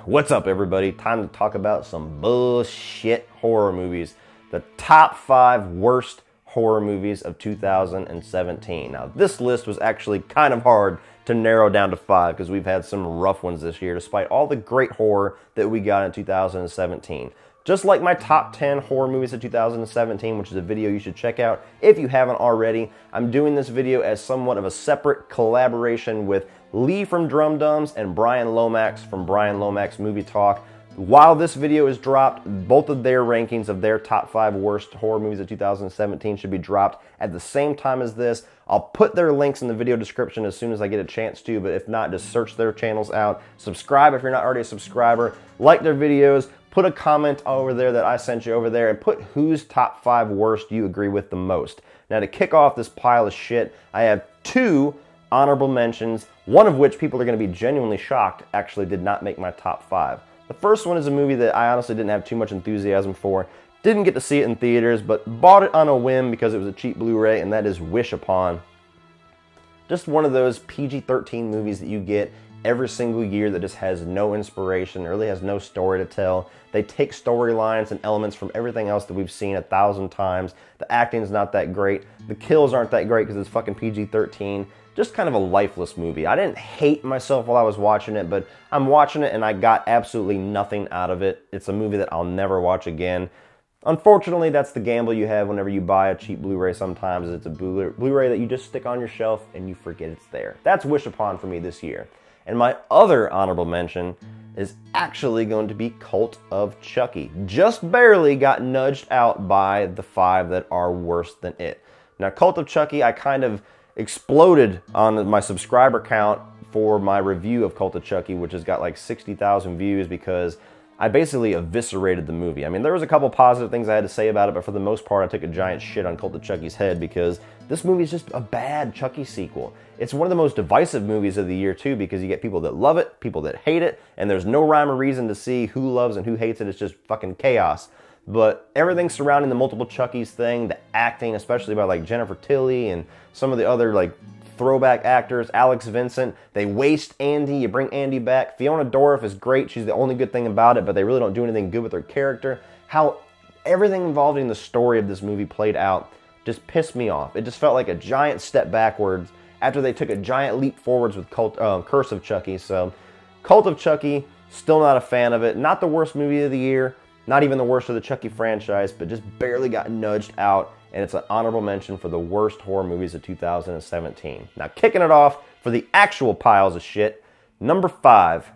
What's up, everybody? Time to talk about some bullshit horror movies. The top 5 worst horror movies of 2017. Now, this list was actually kind of hard to narrow down to 5 because we've had some rough ones this year, despite all the great horror that we got in 2017. Just like my top 10 horror movies of 2017, which is a video you should check out if you haven't already. I'm doing this video as somewhat of a separate collaboration with Lee from Drum Dums and Brian Lomax from Brian Lomax Movie Talk. While this video is dropped, both of their rankings of their top 5 worst horror movies of 2017 should be dropped at the same time as this. I'll put their links in the video description as soon as I get a chance to, but if not, just search their channels out. Subscribe if you're not already a subscriber. Like their videos. Put a comment over there that I sent you over there and put whose top 5 worst you agree with the most. Now, to kick off this pile of shit, I have 2 honorable mentions, one of which people are going to be genuinely shocked actually did not make my top 5. The first one is a movie that I honestly didn't have too much enthusiasm for. Didn't get to see it in theaters, but bought it on a whim because it was a cheap Blu-ray, and that is Wish Upon. Just one of those PG-13 movies that you get every single year that just has no inspiration, really has no story to tell. They take storylines and elements from everything else that we've seen 1,000 times. The acting's not that great. The kills aren't that great because it's fucking PG-13. Just kind of a lifeless movie. I didn't hate myself while I was watching it, but I'm watching it and I got absolutely nothing out of it. It's a movie that I'll never watch again. Unfortunately, that's the gamble you have whenever you buy a cheap Blu-ray sometimes. It's a Blu-ray that you just stick on your shelf and you forget it's there. That's Wish Upon for me this year. And my other honorable mention is actually going to be Cult of Chucky. Just barely got nudged out by the 5 that are worse than it. Now, Cult of Chucky, I kind of exploded on my subscriber count for my review of Cult of Chucky, which has got like 60,000 views because I basically eviscerated the movie. I mean, there was a couple positive things I had to say about it, but for the most part, I took a giant shit on Cult of Chucky's head because this movie is just a bad Chucky sequel. It's one of the most divisive movies of the year, too, because you get people that love it, people that hate it, and there's no rhyme or reason to see who loves and who hates it. It's just fucking chaos. But everything surrounding the multiple Chuckies thing, the acting, especially by like Jennifer Tilly and some of the other like throwback actors, Alex Vincent, they waste Andy, you bring Andy back. Fiona Dorff is great, she's the only good thing about it, but they really don't do anything good with her character. How everything involved in the story of this movie played out just pissed me off. It just felt like a giant step backwards after they took a giant leap forwards with Curse of Chucky. So, Cult of Chucky, still not a fan of it. Not the worst movie of the year, not even the worst of the Chucky franchise, but just barely got nudged out, and it's an honorable mention for the worst horror movies of 2017. Now, kicking it off for the actual piles of shit, number 5,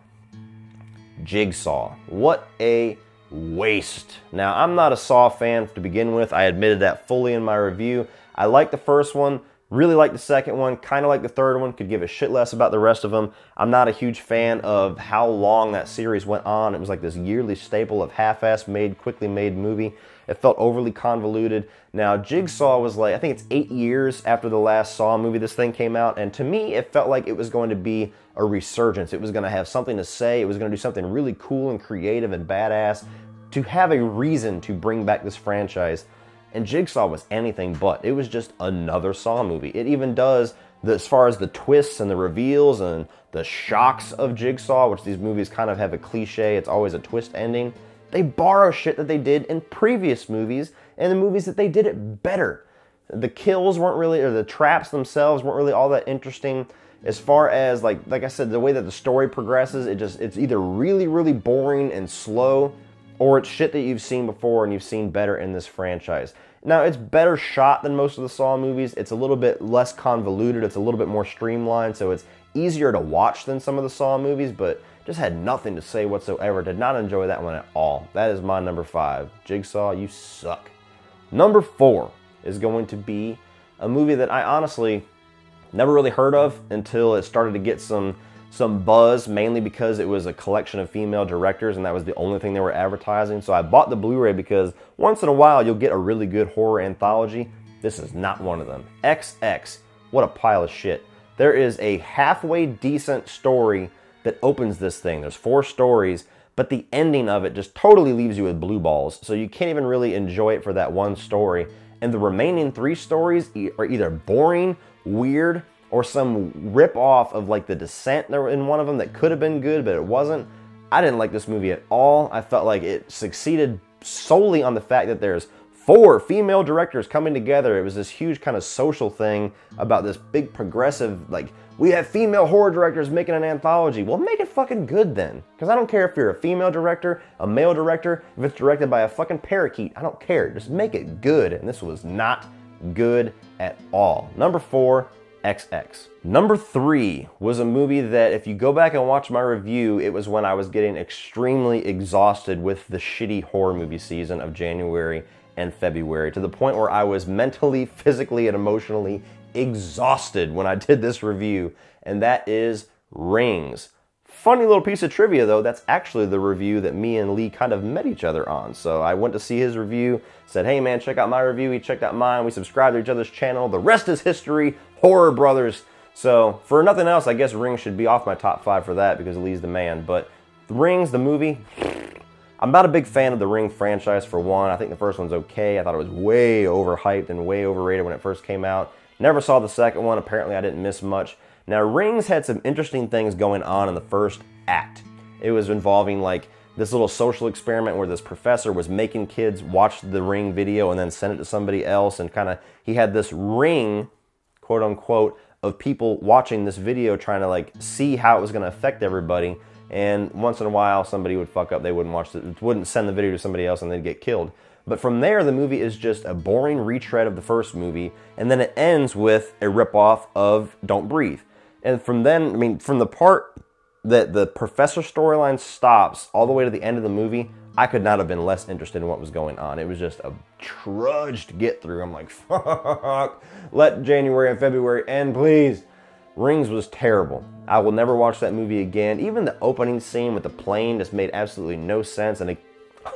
Jigsaw. What a waste. Now, I'm not a Saw fan to begin with. I admitted that fully in my review. I like the first one. Really like the second one, kind of like the third one, could give a shit less about the rest of them. I'm not a huge fan of how long that series went on. It was like this yearly staple of half-ass made, quickly made movie. It felt overly convoluted. Now, Jigsaw was like, I think it's 8 years after the last Saw movie this thing came out, and to me, it felt like it was going to be a resurgence. It was going to have something to say. It was going to do something really cool and creative and badass to have a reason to bring back this franchise. And Jigsaw was anything but. It was just another Saw movie. It even does, as far as the twists and the reveals and the shocks of Jigsaw, which these movies kind of have a cliche, it's always a twist ending. They borrow shit that they did in previous movies, and the movies that they did it better. The kills weren't really, or the traps themselves weren't really all that interesting. As far as, like I said, the way that the story progresses, it's either really, really boring and slow, or it's shit that you've seen before and you've seen better in this franchise. Now, it's better shot than most of the Saw movies. It's a little bit less convoluted. It's a little bit more streamlined, so it's easier to watch than some of the Saw movies, but just had nothing to say whatsoever. Did not enjoy that one at all. That is my number 5. Jigsaw, you suck. Number 4 is going to be a movie that I honestly never really heard of until it started to get some buzz, mainly because it was a collection of female directors and that was the only thing they were advertising. So I bought the Blu-ray because once in a while you'll get a really good horror anthology. This is not one of them. XX, what a pile of shit. There is a halfway decent story that opens this thing. There's 4 stories, but the ending of it just totally leaves you with blue balls. So you can't even really enjoy it for that one story. And the remaining 3 stories are either boring, weird, or some rip-off of like The Descent in one of them that could have been good, but it wasn't. I didn't like this movie at all. I felt like it succeeded solely on the fact that there's 4 female directors coming together. It was this huge kind of social thing about this big progressive, like, we have female horror directors making an anthology. Well, make it fucking good then. Because I don't care if you're a female director, a male director, if it's directed by a fucking parakeet. I don't care. Just make it good. And this was not good at all. Number 4, XX. Number 3 was a movie that if you go back and watch my review, it was when I was getting extremely exhausted with the shitty horror movie season of January and February, to the point where I was mentally, physically, and emotionally exhausted when I did this review, and that is Rings. Funny little piece of trivia though, that's actually the review that me and Lee kind of met each other on. So I went to see his review, said, hey man, check out my review, he checked out mine, we subscribed to each other's channel, the rest is history, Horror Brothers. So for nothing else, I guess Rings should be off my top 5 for that because Lee's the man, but Rings, the movie, I'm not a big fan of the Ring franchise for one. I think the first one's okay. I thought it was way overhyped and way overrated when it first came out. Never saw the second one. Apparently I didn't miss much. Now Rings had some interesting things going on in the first act. It was involving like this little social experiment where this professor was making kids watch the Ring video and then send it to somebody else, and kind of he had this ring, quote unquote, of people watching this video trying to like see how it was going to affect everybody. And once in a while, somebody would fuck up. They wouldn't watch it, wouldn't send the video to somebody else, and they'd get killed. But from there, the movie is just a boring retread of the first movie, and then it ends with a ripoff of Don't Breathe. And from then, I mean, from the part that the professor storyline stops all the way to the end of the movie, I could not have been less interested in what was going on. It was just a trudge to get through. I'm like, fuck, let January and February end, please. Rings was terrible. I will never watch that movie again. Even the opening scene with the plane just made absolutely no sense. And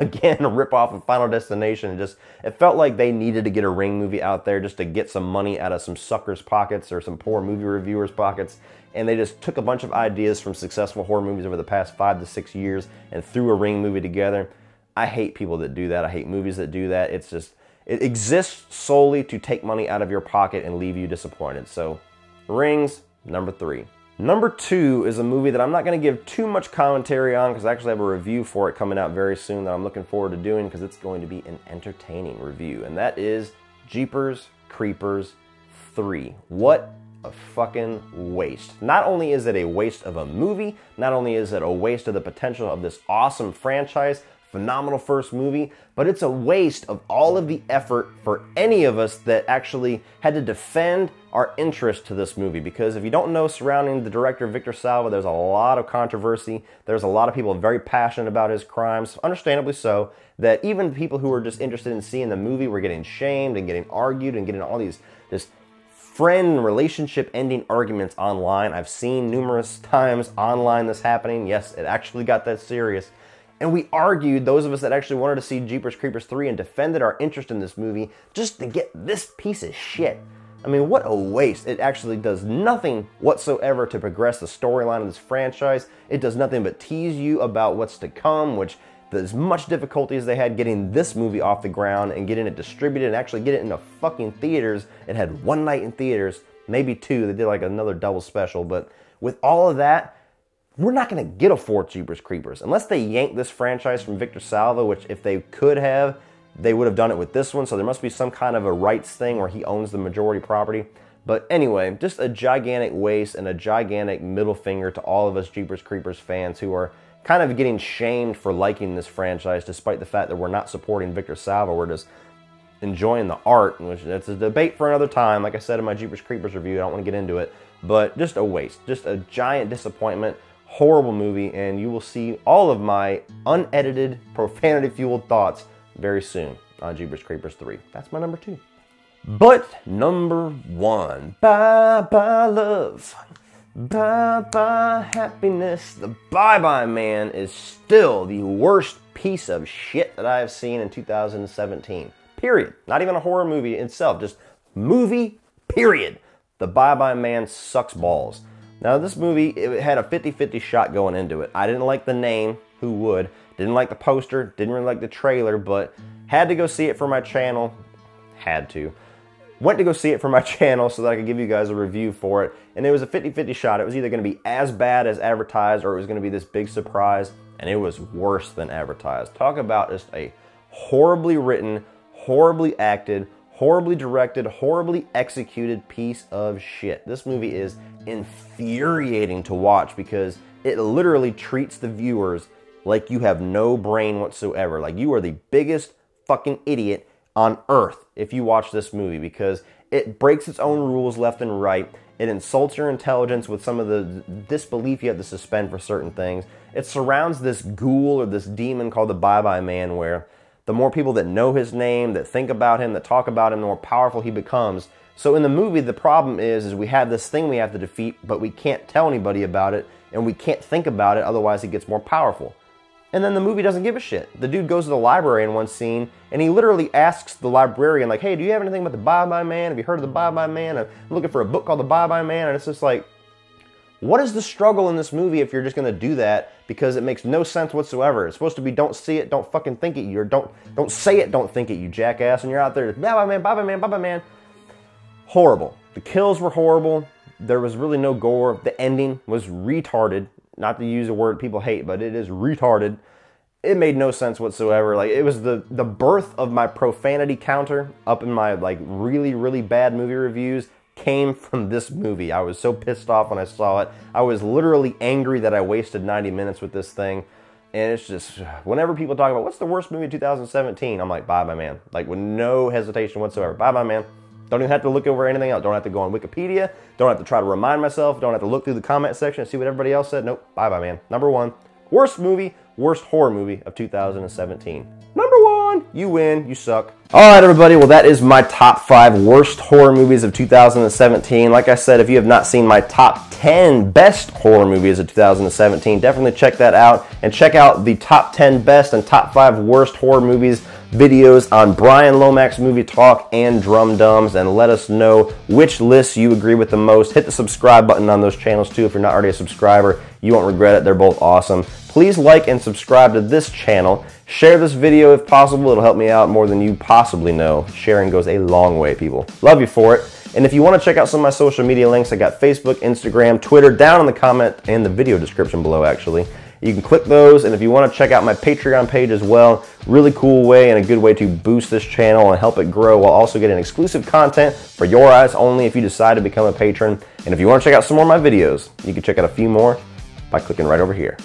again, a ripoff of Final Destination. It felt like they needed to get a Ring movie out there just to get some money out of some suckers' pockets or some poor movie reviewers' pockets. And they just took a bunch of ideas from successful horror movies over the past 5 to 6 years and threw a Ring movie together. I hate people that do that. I hate movies that do that. It's just, it exists solely to take money out of your pocket and leave you disappointed. So, Rings, number 3. Number 2 is a movie that I'm not going to give too much commentary on because I actually have a review for it coming out very soon that I'm looking forward to doing because it's going to be an entertaining review. And that is Jeepers Creepers 3. What a fucking waste. Not only is it a waste of a movie, not only is it a waste of the potential of this awesome franchise, phenomenal first movie, but it's a waste of all of the effort for any of us that actually had to defend our interest to this movie. Because if you don't know, surrounding the director Victor Salva, there's a lot of controversy. There's a lot of people very passionate about his crimes, understandably so, that even people who were just interested in seeing the movie were getting shamed and getting argued and getting all these this friend relationship ending arguments online. I've seen numerous times online this happening. Yes, it actually got that serious. And we argued, those of us that actually wanted to see Jeepers Creepers 3 and defended our interest in this movie just to get this piece of shit. I mean, what a waste. It actually does nothing whatsoever to progress the storyline of this franchise. It does nothing but tease you about what's to come, which as much difficulty as they had getting this movie off the ground and getting it distributed and actually get it into fucking theaters. It had one night in theaters, maybe 2. They did like another double special, but with all of that, we're not going to get a 4th Jeepers Creepers. Unless they yank this franchise from Victor Salva, which if they could have, they would have done it with this one. So there must be some kind of a rights thing where he owns the majority property. But anyway, just a gigantic waste and a gigantic middle finger to all of us Jeepers Creepers fans who are kind of getting shamed for liking this franchise, despite the fact that we're not supporting Victor Salva. We're just enjoying the art, which that's a debate for another time. Like I said in my Jeepers Creepers review, I don't want to get into it. But just a waste. Just a giant disappointment. Horrible movie, and you will see all of my unedited, profanity-fueled thoughts very soon on Jeepers Creepers 3. That's my number 2. But number 1, bye-bye love, bye-bye happiness. The Bye-Bye Man is still the worst piece of shit that I have seen in 2017. Period. Not even a horror movie itself, just movie, period. The Bye-Bye Man sucks balls. Now this movie, it had a 50-50 shot going into it. I didn't like the name, who would? Didn't like the poster, didn't really like the trailer, but had to go see it for my channel. Had to. Went to go see it for my channel so that I could give you guys a review for it. And it was a 50-50 shot. It was either going to be as bad as advertised or it was going to be this big surprise. And it was worse than advertised. Talk about just a horribly written, horribly acted, horribly directed, horribly executed piece of shit. This movie is infuriating to watch because it literally treats the viewers like you have no brain whatsoever. Like you are the biggest fucking idiot on earth if you watch this movie, because it breaks its own rules left and right. It insults your intelligence with some of the disbelief you have to suspend for certain things. It surrounds this ghoul or this demon called the Bye-Bye Man, where the more people that know his name, that think about him, that talk about him, the more powerful he becomes. So in the movie, the problem is we have this thing we have to defeat, but we can't tell anybody about it, and we can't think about it, otherwise he gets more powerful. And then the movie doesn't give a shit. The dude goes to the library in one scene, and he literally asks the librarian, like, hey, do you have anything about the Bye-Bye Man? Have you heard of the Bye-Bye Man? I'm looking for a book called the Bye-Bye Man. And it's just like, what is the struggle in this movie if you're just going to do that? Because it makes no sense whatsoever. It's supposed to be don't see it, don't fucking think it, you, or don't say it, don't think it, you jackass. And you're out there, Bye-Bye Man, Bye-Bye Man, Bye-Bye Man. Horrible. The kills were horrible. There was really no gore. The ending was retarded. Not to use a word people hate, but it is retarded. It made no sense whatsoever. Like, it was the birth of my profanity counter up in my, like, really, really bad movie reviews came from this movie. I was so pissed off when I saw it. I was literally angry that I wasted 90 minutes with this thing. And it's just, whenever people talk about, what's the worst movie of 2017? I'm like, Bye-Bye Man. Like, with no hesitation whatsoever. Bye-Bye Man. Don't even have to look over anything else. Don't have to go on Wikipedia. Don't have to try to remind myself. Don't have to look through the comment section and see what everybody else said. Nope. Bye-Bye Man. Number one. Worst movie, worst horror movie of 2017. Number one. You win. You suck. All right, everybody. Well, that is my top 5 worst horror movies of 2017. Like I said, if you have not seen my top 10 best horror movies of 2017, definitely check that out. And check out the top 10 best and top 5 worst horror movies videos on Brian Lomax Movie Talk and Drum Dums, and let us know which lists you agree with the most. Hit the subscribe button on those channels too if you're not already a subscriber. You won't regret it. They're both awesome. Please like and subscribe to this channel. Share this video if possible. It'll help me out more than you possibly know. Sharing goes a long way, people. Love you for it. And if you want to check out some of my social media links, I got Facebook, Instagram, Twitter down in the comment and the video description below, actually. You can click those, and if you want to check out my Patreon page as well, really cool way and a good way to boost this channel and help it grow while also getting exclusive content for your eyes only if you decide to become a patron. And if you want to check out some more of my videos, you can check out a few more by clicking right over here.